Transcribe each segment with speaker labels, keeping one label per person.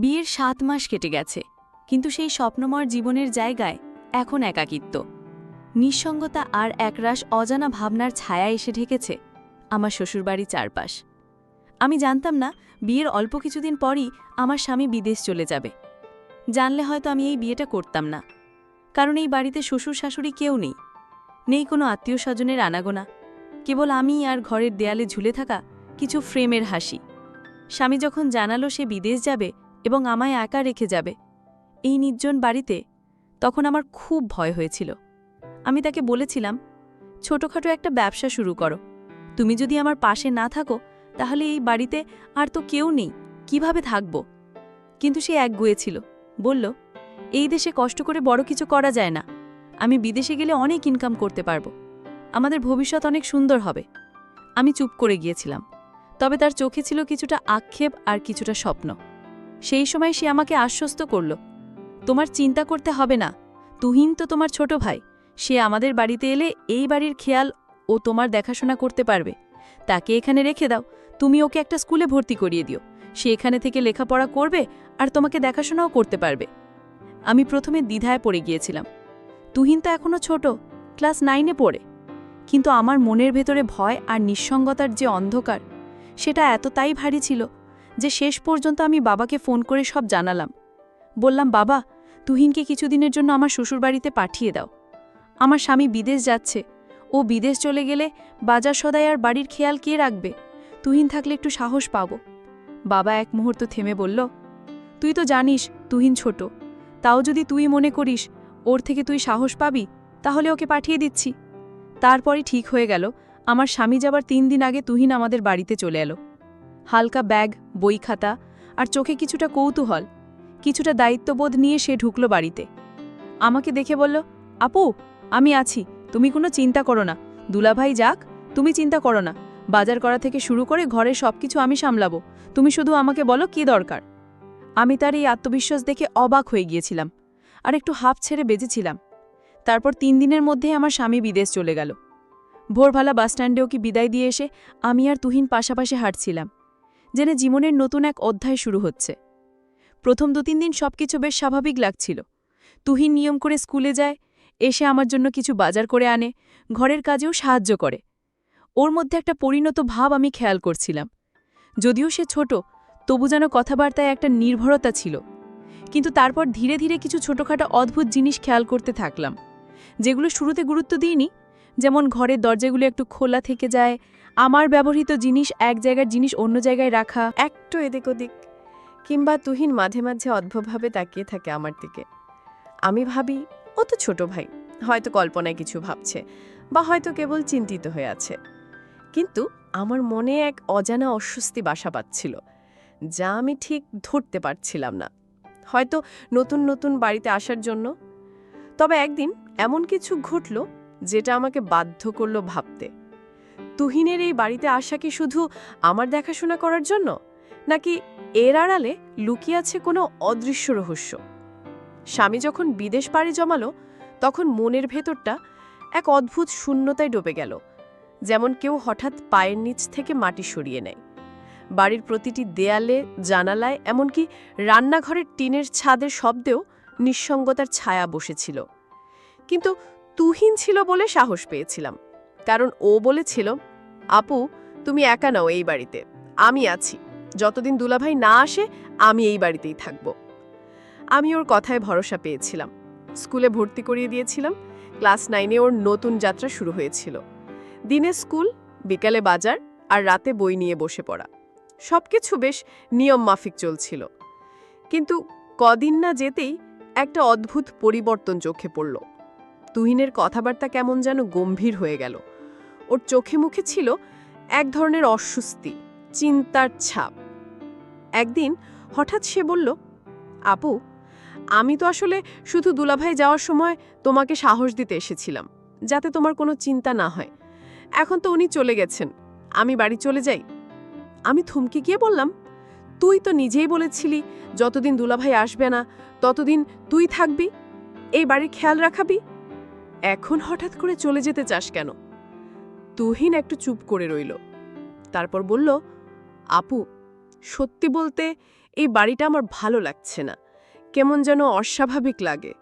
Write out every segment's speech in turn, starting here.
Speaker 1: বিয়ের ৭ মাস কেটে গেছে, কিন্তু সেই স্বপ্নময় জীবনের জায়গায় এখন একাকিত্ব, নিঃসঙ্গতা আর একরাশ অজানা ভাবনার ছায়া এসে ঢেকেছে আমার শ্বশুরবাড়ির চারপাশ। আমি জানতাম না বিয়ের অল্প কিছুদিন পরই আমার স্বামী বিদেশ চলে যাবে। জানলে হয়তো আমি এই বিয়েটা করতাম না, কারণ এই বাড়িতে শ্বশুর শাশুড়ি কেউ নেই, নেই কোনো আত্মীয় স্বজনের আনাগোনা, কেবল আমি আর ঘরের দেয়ালে ঝুলে থাকা কিছু ফ্রেমের হাসি। স্বামী যখন জানালো সে বিদেশ যাবে এবং আমায় একা রেখে যাবে এই নির্জন বাড়িতে, তখন আমার খুব ভয় হয়েছিল। আমি তাকে বলেছিলাম, ছোটখাটো একটা ব্যবসা শুরু করো, তুমি যদি আমার পাশে না থাকো তাহলে এই বাড়িতে আর তো কেউ নেই, কিভাবে থাকব? কিন্তু সে একগুঁয়ে ছিল, বলল, এই দেশে কষ্ট করে বড় কিছু করা যায় না, আমি বিদেশে গেলে অনেক ইনকাম করতে পারবো, আমাদের ভবিষ্যৎ অনেক সুন্দর হবে। আমি চুপ করে গিয়েছিলাম, তবে তার চোখে ছিল কিছুটা আক্ষেপ আর কিছুটা স্বপ্ন। সেই সময় সে আমাকে আশ্বস্ত করল, তোমার চিন্তা করতে হবে না, তুহিন তো তোমার ছোট ভাই, সে আমাদের বাড়িতে এলে এই বাড়ির খেয়াল ও তোমার দেখাশোনা করতে পারবে, তাকে এখানে রেখে দাও, তুমি ওকে একটা স্কুলে ভর্তি করিয়ে দিও, সে এখানে থেকে লেখাপড়া করবে আর তোমাকে দেখাশোনাও করতে পারবে। আমি প্রথমে দ্বিধায় পড়ে গিয়েছিলাম, তুহিন তো এখনও ছোট, ক্লাস 9-এ পড়ে, কিন্তু আমার মনের ভেতরে ভয় আর নিঃসঙ্গতার যে অন্ধকার, সেটা এতটাই ভারী ছিল যে শেষ পর্যন্ত আমি বাবাকে ফোন করে সব জানালাম। বললাম, বাবা, তুহিনকে কিছুদিনের জন্য আমার শ্বশুরবাড়িতে পাঠিয়ে দাও, আমার স্বামী বিদেশ যাচ্ছে, ও বিদেশ চলে গেলে বাজার সদাই আর বাড়ির খেয়াল কে রাখবে? তুহিন থাকলে একটু সাহস পাব। বাবা এক মুহূর্ত থেমে বলল, তুই তো জানিস তুহিন ছোট, তাও যদি তুই মনে করিস ওর থেকে তুই সাহস পাবি, তাহলে ওকে পাঠিয়ে দিচ্ছি। তারপরই ঠিক হয়ে গেল, আমার স্বামী যাবার 3 দিন আগে তুহিন আমাদের বাড়িতে চলে এলো। হালকা ব্যাগ, বই খাতা আর চোখে কিছুটা কৌতূহল, কিছুটা দায়িত্ববোধ নিয়ে সে ঢুকল বাড়িতে। আমাকে দেখে বলল, আপু, আমি আছি, তুমি কোনো চিন্তা করো না, দুলাভাই যাক, তুমি চিন্তা করো না, বাজার করা থেকে শুরু করে ঘরের সবকিছু আমি সামলাবো, তুমি শুধু আমাকে বলো কি দরকার। আমি তার এই আত্মবিশ্বাস দেখে অবাক হয়ে গিয়েছিলাম আর একটু হাঁপ ছেড়ে বেজেছিলাম। তারপর 3 দিনের মধ্যেই আমার স্বামী বিদেশ চলে গেল। ভোরবেলা বাসস্ট্যান্ডে ওকে বিদায় দিয়ে এসে আমি আর তুহিন পাশাপাশি হাঁটছিলাম, জেনে জীবনের নতুন এক অধ্যায় শুরু হচ্ছে। প্রথম 2-3 দিন সবকিছু বেশ স্বাভাবিক লাগছিল। তুহিন নিয়ম করে স্কুলে যায়, এসে আমার জন্য কিছু বাজার করে আনে, ঘরের কাজেও সাহায্য করে। ওর মধ্যে একটা পরিণত ভাব আমি খেয়াল করছিলাম। যদিও সে ছোট, তবু যেন কথাবার্তায় একটা নির্ভরতা ছিল। কিন্তু তারপর ধীরে ধীরে কিছু ছোটখাটো অদ্ভুত জিনিস খেয়াল করতে থাকলাম, যেগুলো শুরুতে গুরুত্ব দিইনি, যেমন ঘরের দরজাগুলো একটু খোলা থেকে যায়, আমার ব্যবহৃত জিনিস এক জায়গার জিনিস অন্য জায়গায় রাখা,
Speaker 2: একটু এদিক ওদিক, কিংবা তুহিন মাঝে মাঝে অদ্ভুতভাবে তাকিয়ে থাকে আমার দিকে। আমি ভাবি, ও তো ছোট ভাই, হয়তো কল্পনায় কিছু ভাবছে বা হয়তো কেবল চিন্তিত হয়ে আছে। কিন্তু আমার মনে এক অজানা অস্বস্তি বাসা বাঁধছিল, যা আমি ঠিক ধরতে পারছিলাম না। হয়তো নতুন নতুন বাড়িতে আসার জন্য। তবে একদিন এমন কিছু ঘটল যেটা আমাকে বাধ্য করলো ভাবতে, তুহিনের এই বাড়িতে আসা কি শুধু আমার দেখাশোনা করার জন্য, নাকি এর আড়ালে লুকিয়ে আছে কোনো অদৃশ্য রহস্য? স্বামী যখন বিদেশ পাড়ি জমালো, তখন মনের ভেতরটা এক অদ্ভুত শূন্যতায় ডুবে গেল, যেমন কেউ হঠাৎ পায়ের নিচ থেকে মাটি সরিয়ে নেয়। বাড়ির প্রতিটি দেয়ালে, জানালায়, এমনকি রান্নাঘরের টিনের ছাদের শব্দেও নিঃসঙ্গতার ছায়া বসেছিল। কিন্তু তুহিন ছিল বলে সাহস পেয়েছিলাম, কারণ ও বলেছিল, আপু, তুমি একা নাও এই বাড়িতে, আমি আছি, যতদিন দুলাভাই না আসে আমি এই বাড়িতেই থাকব। আমি ওর কথায় ভরসা পেয়েছিলাম, স্কুলে ভর্তি করিয়ে দিয়েছিলাম। ক্লাস 9-এ ওর নতুন যাত্রা শুরু হয়েছিল। দিনে স্কুল, বিকালে বাজার আর রাতে বই নিয়ে বসে পড়া, সবকিছু বেশ নিয়ম মাফিক চলছিল। কিন্তু কদিন না যেতেই একটা অদ্ভুত পরিবর্তন চোখে পড়ল। তুহিনের কথাবার্তা কেমন যেন গম্ভীর হয়ে গেল। ওর চোখে মুখে ছিল এক ধরনের অস্বস্তি, চিন্তার ছাপ। একদিন হঠাৎ সে বলল, আপু, আমি তো আসলে শুধু দুলাভাই যাওয়ার সময় তোমাকে সাহস দিতে এসেছিলাম, যাতে তোমার কোনো চিন্তা না হয়। এখন তো উনি চলে গেছেন, আমি বাড়ি চলে যাই। আমি থমকে গিয়ে বললাম, তুই তো নিজেই বলেছিলি যতদিন দুলাভাই আসবে না ততদিন তুই থাকবি, এই বাড়ির খেয়াল রাখাবি, এখন হঠাৎ করে চলে যেতে চাস কেন? তুহিন একটু চুপ করে রইল, তারপর বলল, আপু, সত্যি বলতে এই বাড়িটা আমার ভালো লাগছে না, কেমন যেন অস্বাভাবিক লাগে।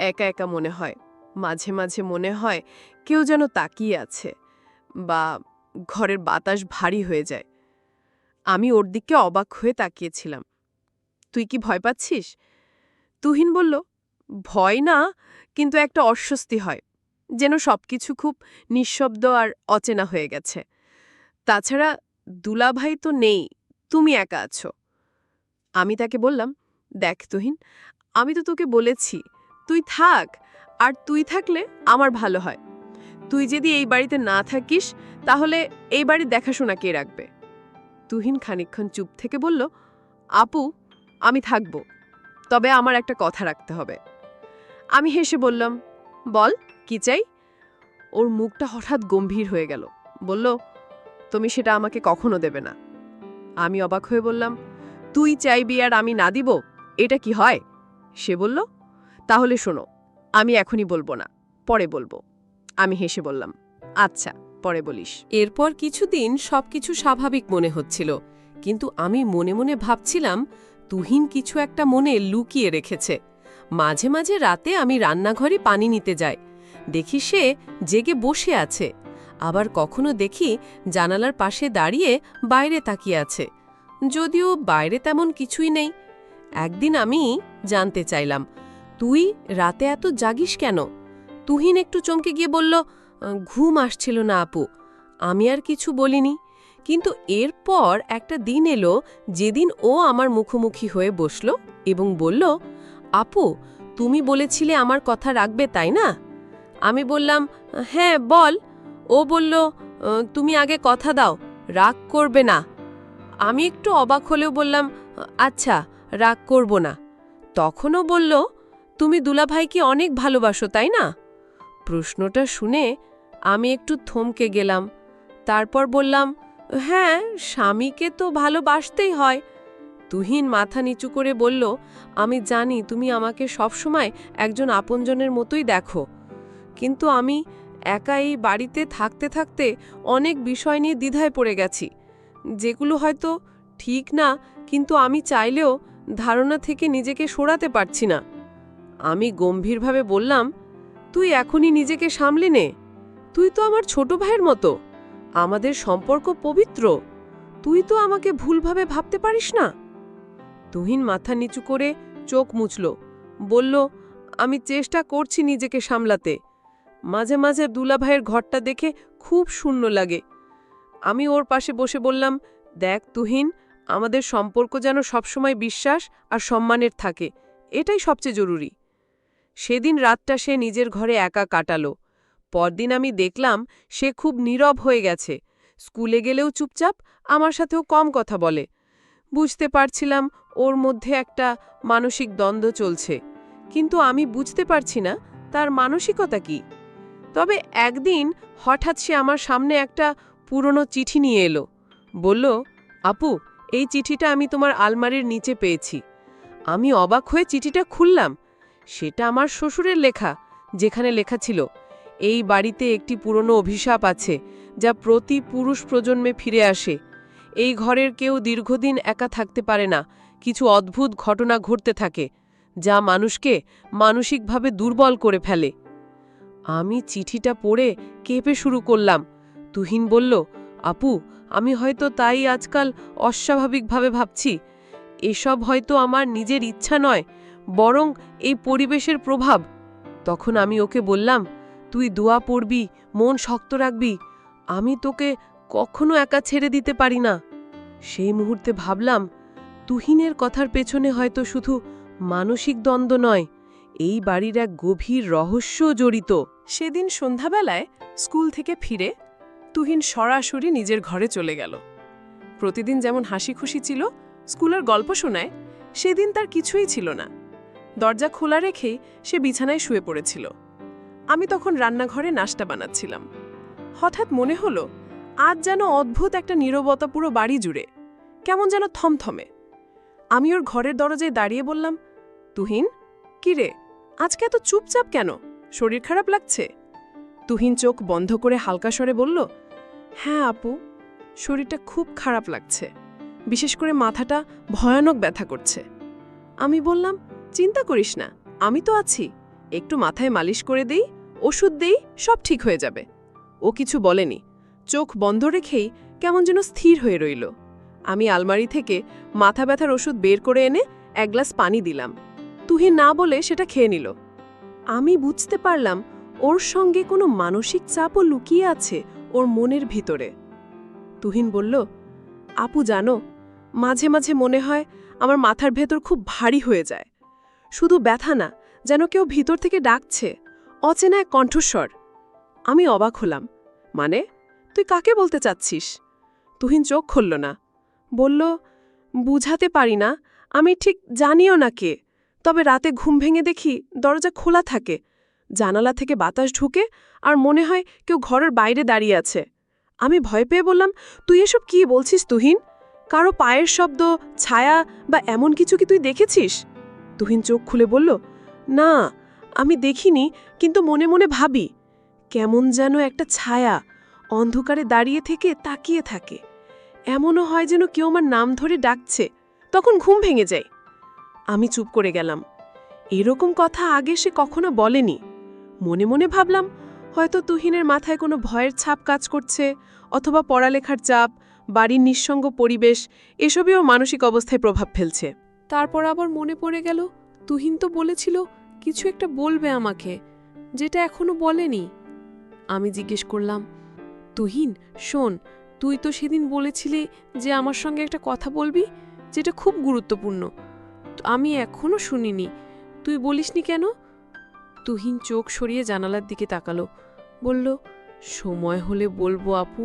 Speaker 2: একা একা মনে হয়, মাঝে মাঝে মনে হয় কেউ যেন তাকিয়ে আছে, বা ঘরের বাতাস ভারী হয়ে যায়। আমি ওর দিকে অবাক হয়ে তাকিয়েছিলাম। তুই কি ভয় পাচ্ছিস? তুহিন বলল, ভয় না, কিন্তু একটা অস্বস্তি হয়, যেন সবকিছু খুব নিঃশব্দ আর অচেনা হয়ে গেছে। তাছাড়া দুলাভাই তো নেই, তুমি একা আছো। আমি তাকে বললাম, দেখ তুহিন, আমি তো তোকে বলেছি তুই থাক, আর তুই থাকলে আমার ভালো হয়। তুই যদি এই বাড়িতে না থাকিস, তাহলে এই বাড়ির দেখাশোনা কে রাখবে? তুহিন খানিকক্ষণ চুপ থেকে বলল, আপু, আমি থাকব, তবে আমার একটা কথা রাখতে হবে। আমি হেসে বললাম, বল, কি চাই? ওর মুখটা হঠাৎ গম্ভীর হয়ে গেল। বলল, তুমি সেটা আমাকে কখনো দেবে না। আমি অবাক হয়ে বললাম, তুই চাইবি আর আমি না দিব, এটা কি হয়? সে বলল, তাহলে শোনো, আমি এখনই বলবো না, পরে বলবো। আমি হেসে বললাম, আচ্ছা, পরে বলিস।
Speaker 3: এরপর কিছুদিন সবকিছু স্বাভাবিক মনে হচ্ছিল, কিন্তু আমি মনে মনে ভাবছিলাম তুহিন কিছু একটা মনে লুকিয়ে রেখেছে। মাঝে মাঝে রাতে আমি রান্নাঘরে পানি নিতে যাই, দেখি সে জেগে বসে আছে। আবার কখনো দেখি জানালার পাশে দাঁড়িয়ে বাইরে তাকিয়ে আছে, যদিও বাইরে তেমন কিছুই নেই। একদিন আমি জানতে চাইলাম, তুই রাতে এত জাগিস কেন? তুহিন একটু চমকে গিয়ে বলল, ঘুম আসছিল না আপু। আমি আর কিছু বলিনি, কিন্তু এরপর একটা দিন এলো যেদিন ও আমার মুখোমুখি হয়ে বসল এবং বলল, আপু, তুমি বলেছিলে আমার কথা রাখবে, তাই না? আমি বললাম, হ্যাঁ, বল। ও বলল, তুমি আগে কথা দাও, রাগ করবে না। আমি একটু অবাক হলেও বললাম, আচ্ছা, রাগ করব না। তখনও বলল, তুমি দুলাভাইকে অনেক ভালোবাসো, তাই না? প্রশ্নটা শুনে আমি একটু থমকে গেলাম। তারপর বললাম, হ্যাঁ, স্বামীকে তো ভালোবাসতেই হয়। তুহিন মাথা নিচু করে বলল, আমি জানি তুমি আমাকে সবসময় একজন আপনজনের মতোই দেখো, কিন্তু আমি একা এই বাড়িতে থাকতে থাকতে অনেক বিষয় নিয়ে দ্বিধায় পড়ে গেছি, যেগুলো হয়তো ঠিক না, কিন্তু আমি চাইলেও ধারণা থেকে নিজেকে সরাতে পারছি না। আমি গম্ভীরভাবে বললাম, তুই এখনই নিজেকে সামলে নে। তুই তো আমার ছোট ভাইয়ের মতো, আমাদের সম্পর্ক পবিত্র। তুই তো আমাকে ভুলভাবে ভাবতে পারিস না। তুহিন মাথা নিচু করে চোখ মুছল, বলল, আমি চেষ্টা করছি নিজেকে সামলাতে। মাঝে মাঝে দুলাভাইয়ের ঘরটা দেখে খুব শূন্য লাগে। আমি ওর পাশে বসে বললাম, দেখ তুহিন, আমাদের সম্পর্ক যেন সবসময় বিশ্বাস আর সম্মানের থাকে, এটাই সবচেয়ে জরুরি। সেদিন রাতটা সে নিজের ঘরে একা কাটালো। পরদিন আমি দেখলাম সে খুব নীরব হয়ে গেছে। স্কুলে গেলেও চুপচাপ, আমার সাথেও কম কথা বলে। বুঝতে পারছিলাম ওর মধ্যে একটা মানসিক দ্বন্দ্ব চলছে, কিন্তু আমি বুঝতে পারছি না তার মানসিকতা কি। তবে একদিন হঠাৎ সে আমার সামনে একটা পুরনো চিঠি নিয়ে এলো। বলল, আপু, এই চিঠিটা আমি তোমার আলমারির নিচে পেয়েছি। আমি অবাক হয়ে চিঠিটা খুললাম। সেটা আমার শ্বশুরের লেখা, যেখানে লেখা ছিল, এই বাড়িতে একটি পুরনো অভিশাপ আছে যা প্রতি পুরুষ প্রজন্মে ফিরে আসে। এই ঘরের কেউ দীর্ঘদিন একা থাকতে পারে না, কিছু অদ্ভুত ঘটনা ঘটতে থাকে যা মানুষকে মানসিকভাবে দুর্বল করে ফেলে। আমি চিঠিটা পড়ে কেঁপে শুরু করলাম। তুহিন বলল, আপু, আমি হয়তো তাই আজকাল অস্বাভাবিকভাবে ভাবছি। এসব হয়তো আমার নিজের ইচ্ছা নয়, বরং এই পরিবেশের প্রভাব। তখন আমি ওকে বললাম, তুই দোয়া পড়বি, মন শক্ত রাখবি, আমি তোকে কখনো একা ছেড়ে দিতে পারি না। সেই মুহূর্তে ভাবলাম, তুহিনের কথার পেছনে হয়তো শুধু মানসিক দ্বন্দ্ব নয়, এই বাড়ির এক গভীর রহস্য জড়িত।
Speaker 2: সেদিন সন্ধ্যাবেলায় স্কুল থেকে ফিরে তুহিন সরাসরি নিজের ঘরে চলে গেল। প্রতিদিন যেমন হাসি খুশি ছিল, স্কুলের গল্প শোনায়, সেদিন তার কিছুই ছিল না। দরজা খোলা রেখেই সে বিছানায় শুয়ে পড়েছিল। আমি তখন রান্নাঘরে নাস্তা বানাচ্ছিলাম। হঠাৎ মনে হলো, আজ যেন অদ্ভুত একটা নীরবতা পুরো বাড়ি জুড়ে, কেমন যেন থমথমে। আমি ওর ঘরের দরজায় দাঁড়িয়ে বললাম, তুহিন, কি রে, আজকে এত চুপচাপ কেন? শরীর খারাপ লাগছে? তুহিন চোখ বন্ধ করে হালকা স্বরে বলল, হ্যাঁ আপু, শরীরটা খুব খারাপ লাগছে।
Speaker 3: বিশেষ করে মাথাটা ভয়ানক ব্যথা করছে। আমি বললাম, চিন্তা করিস না, আমি তো আছি, একটু মাথায় মালিশ করে দেই, ওষুধ দেই, সব ঠিক হয়ে যাবে। ও কিছু বলেনি, চোখ বন্ধ রেখেই কেমন যেন স্থির হয়ে রইল। আমি আলমারি থেকে মাথা ব্যথার ওষুধ বের করে এনে এক গ্লাস পানি দিলাম। তুহিন না বলে সেটা খেয়ে নিল। আমি বুঝতে পারলাম ওর সঙ্গে কোনো মানসিক চাপও লুকিয়ে আছে ওর মনের ভিতরে। তুহিন বলল, আপু জানো, মাঝে মাঝে মনে হয় আমার মাথার ভেতর খুব ভারী হয়ে যায়। শুধু ব্যথা না, যেন কেউ ভিতর থেকে ডাকছে, অচেনা এক কণ্ঠস্বর। আমি অবাক হলাম, মানে তুই কাকে বলতে চাচ্ছিস? তুহিন চোখ খুলল না, বলল, বুঝাতে পারি না, আমি ঠিক জানিও না কে, তবে রাতে ঘুম ভেঙে দেখি দরজা খোলা থাকে, জানালা থেকে বাতাস ঢুকে, আর মনে হয় কেউ ঘরের বাইরে দাঁড়িয়ে আছে। আমি ভয় পেয়ে বললাম, তুই এসব কি বলছিস তুহিন? কারো পায়ের শব্দ, ছায়া বা এমন কিছু কি তুই দেখেছিস? তুহিন চোখ খুলে বলল, না, আমি দেখিনি, কিন্তু মনে মনে ভাবি কেমন যেন একটা ছায়া অন্ধকারে দাঁড়িয়ে থেকে তাকিয়ে থাকে। এমনও হয় যেন কেউ আমার নাম ধরে ডাকছে, তখন ঘুম ভেঙে যায়। আমি চুপ করে গেলাম। এরকম কথা আগে সে কখনো বলেনি। মনে মনে ভাবলাম, হয়তো তুহিনের মাথায় কোনো ভয়ের ছাপ কাজ করছে, অথবা পড়ালেখার চাপ, বাড়ির নিঃসঙ্গ পরিবেশ, এসবেও মানসিক অবস্থায় প্রভাব ফেলছে। তারপর আবার মনে পড়ে গেল, তুহিন তো বলেছিল কিছু একটা বলবে আমাকে, যেটা এখনো বলেনি। আমি জিজ্ঞেস করলাম, তুহিন শোন, তুই তো সেদিন বলেছিলি যে আমার সঙ্গে একটা কথা বলবি, যেটা খুব গুরুত্বপূর্ণ। আমি এখনো শুনিনি, তুই বলিসনি কেন? তুহিন চোখ সরিয়ে জানালার দিকে তাকালো, বলল, সময় হলে বলবো আপু,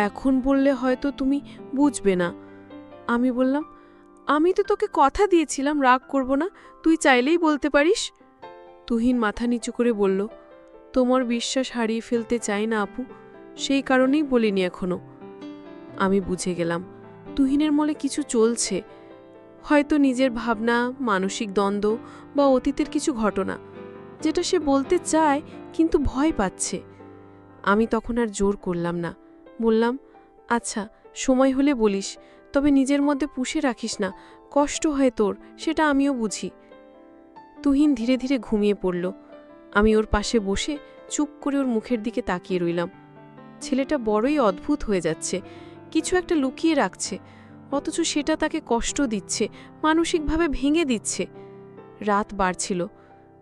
Speaker 3: এখন বললে হয়তো তুমি বুঝবে না। আমি বললাম, আমি তো তোকে কথা দিয়েছিলাম রাগ করব না, তুই চাইলেই বলতে পারিস। তুহিন মাথা নিচু করে বলল, তোমার বিশ্বাস হারিয়ে ফেলতে চাই না আপু, সেই কারণেই বলিনি এখনো। আমি বুঝে গেলাম তুহিনের মনে কিছু চলছে, হয়তো নিজের ভাবনা, মানসিক দ্বন্দ্ব বা অতীতের কিছু ঘটনা, যেটা সে বলতে চায় কিন্তু ভয় পাচ্ছে। আমি তখন আর জোর করলাম না, বললাম, আচ্ছা সময় হলে বলিস, তবে নিজের মধ্যে পুষে রাখিস না, কষ্ট হয় তোর, সেটা আমিও বুঝি। তুহিন ধীরে ধীরে ঘুমিয়ে পড়ল। আমি ওর পাশে বসে চুপ করে ওর মুখের দিকে তাকিয়ে রইলাম। ছেলেটা বড়ই অদ্ভুত হয়ে যাচ্ছে, কিছু একটা লুকিয়ে রাখছে, অথচ সেটা তাকে কষ্ট দিচ্ছে, মানসিকভাবে ভেঙে দিচ্ছে। রাত বাড়ছিল,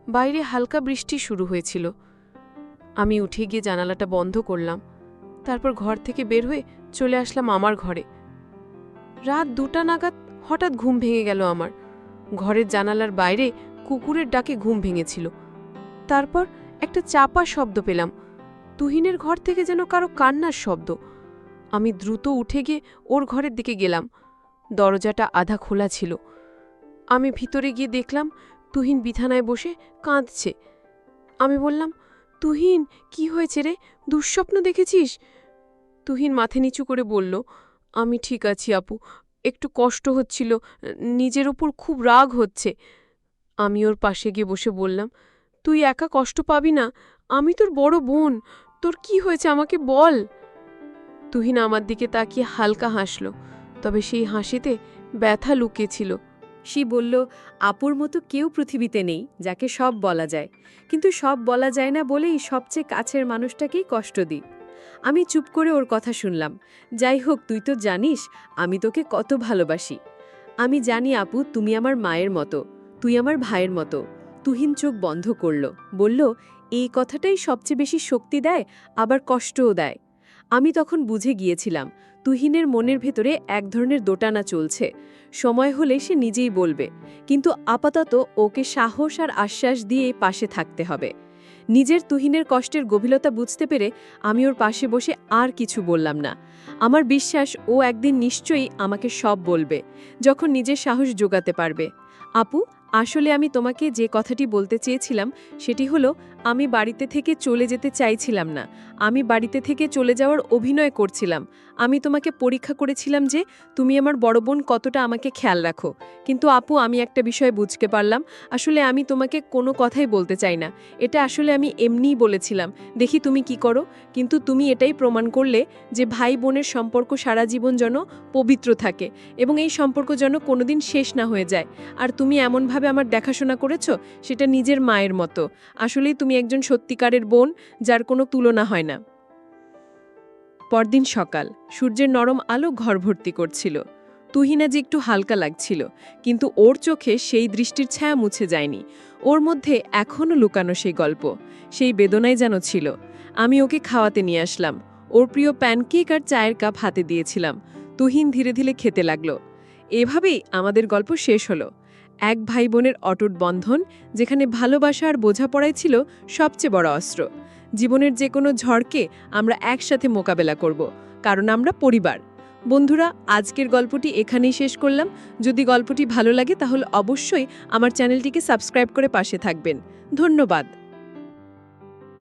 Speaker 3: বাইরে হালকা বৃষ্টি শুরু হয়েছিল। আমি উঠে গিয়ে জানালাটা বন্ধ করলাম, তারপর ঘর থেকে বের হয়ে চলে আসলাম আমার ঘরে। রাত 2টা নাগাদ হঠাৎ ঘুম ভেঙে গেল আমার। ঘরের জানালার বাইরে কুকুরের ডাকে ঘুম ভেঙেছিল। তারপর একটা চাপা শব্দ পেলাম, তুহিনের ঘর থেকে যেন কারো কান্নার শব্দ। আমি দ্রুত উঠে গিয়ে ওর ঘরের দিকে গেলাম। দরজাটা আধা খোলা ছিল। আমি ভিতরে গিয়ে দেখলাম তুহিন বিছানায় বসে কাঁদছে। আমি বললাম, তুহিন কি হয়েছে রে, দুঃস্বপ্ন দেখেছিস? তুহিন মাথা নিচু করে বলল, আমি ঠিক আছি আপু, একটু কষ্ট হচ্ছিল, নিজের ওপর খুব রাগ হচ্ছে। আমি ওর পাশে গিয়ে বসে বললাম, তুই একা কষ্ট পাবি না, আমি তোর বড় বোন, তোর কি হয়েছে আমাকে বল। তুহিন আমার দিকে তাকিয়ে হালকা হাসল, তবে সেই হাসিতে ব্যথা লুকিয়েছিল।
Speaker 1: সে বলল, আপুর মতো কেউ পৃথিবীতে নেই যাকে সব বলা যায়, কিন্তু সব বলা যায় না বলেই সবচেয়ে কাছের মানুষটাকেই কষ্ট দিই। আমি চুপ করে ওর কথা শুনলাম। যাই হোক, তুই তো জানিস আমি তোকে কত ভালোবাসি। আমি জানি আপু, তুমি আমার মায়ের মতো, তুই আমার ভাইয়ের মতো। তুহিন চোখ বন্ধ করল, বলল, এই কথাটাই সবচেয়ে বেশি শক্তি দেয়, আবার কষ্টও দেয়। আমি তখন বুঝে গিয়েছিলাম তুহিনের মনের ভেতরে এক ধরনের দোটানা চলছে। সময় হলে সে নিজেই বলবে, কিন্তু আপাতত ওকে সাহস আর আশ্বাস দিয়ে পাশে থাকতে হবে। নিজের তুহিনের কষ্টের গভীরতা বুঝতে পেরে আমি ওর পাশে বসে আর কিছু বললাম না। আমার বিশ্বাস ও একদিন নিশ্চয়ই আমাকে সব বলবে, যখন নিজের সাহস জোগাতে পারবে। আপু,
Speaker 2: আসলে আমি তোমাকে যে কথাটি বলতে চেয়েছিলাম সেটি হলো আমি বাড়িতে থেকে চলে যেতে চাইছিলাম না। আমি বাড়িতে থেকে চলে যাওয়ার অভিনয় করছিলাম। আমি তোমাকে পরীক্ষা করেছিলাম যে তুমি আমার বড় বোন কতটা আমাকে খেয়াল রাখো। কিন্তু আপু, আমি একটা বিষয় বুঝতে পারলাম, আসলে আমি তোমাকে কোনো কথাই বলতে চাই না। এটা আসলে আমি এমনিই বলেছিলাম, দেখি তুমি কি করো। কিন্তু তুমি এটাই প্রমাণ করলে যে ভাই বোনের সম্পর্ক সারা জীবন যেন পবিত্র থাকে এবং এই সম্পর্ক যেন কোনোদিন শেষ না হয়ে যায়। আর তুমি এমনভাবে আমার দেখাশোনা করেছো, সেটা নিজের মায়ের মতো। আসলেই তুমি একজন সত্যিকারের বোন, যার কোনো তুলনা হয় না। পরদিন সকাল, সূর্যের নরম আলো ঘর ভর্তি করছিল। তুহিন আজ একটু হালকা লাগছিল, কিন্তু ওর চোখে সেই দৃষ্টির ছায়া মুছে যায়নি। ওর মধ্যে এখনও লুকানো সেই গল্প, সেই বেদনাই যেন ছিল। আমি ওকে খাওয়াতে নিয়ে আসলাম। ওর প্রিয় প্যানকেক আর চায়ের কাপ হাতে দিয়েছিলাম। তুহিন ধীরে ধীরে খেতে লাগলো। এভাবেই আমাদের গল্প শেষ হলো। এক ভাই বোনের অটুট বন্ধন, যেখানে ভালোবাসা আর বোঝাপড়াই ছিল সবচেয়ে বড় অস্ত্র। জীবনের যে কোনো ঝড়কে আমরা একসাথে মোকাবেলা করব, কারণ আমরা পরিবার। বন্ধুরা, আজকের গল্পটি এখানেই শেষ করলাম। যদি গল্পটি ভালো লাগে তাহলে অবশ্যই আমার চ্যানেলটিকে সাবস্ক্রাইব করে পাশে থাকবেন। ধন্যবাদ।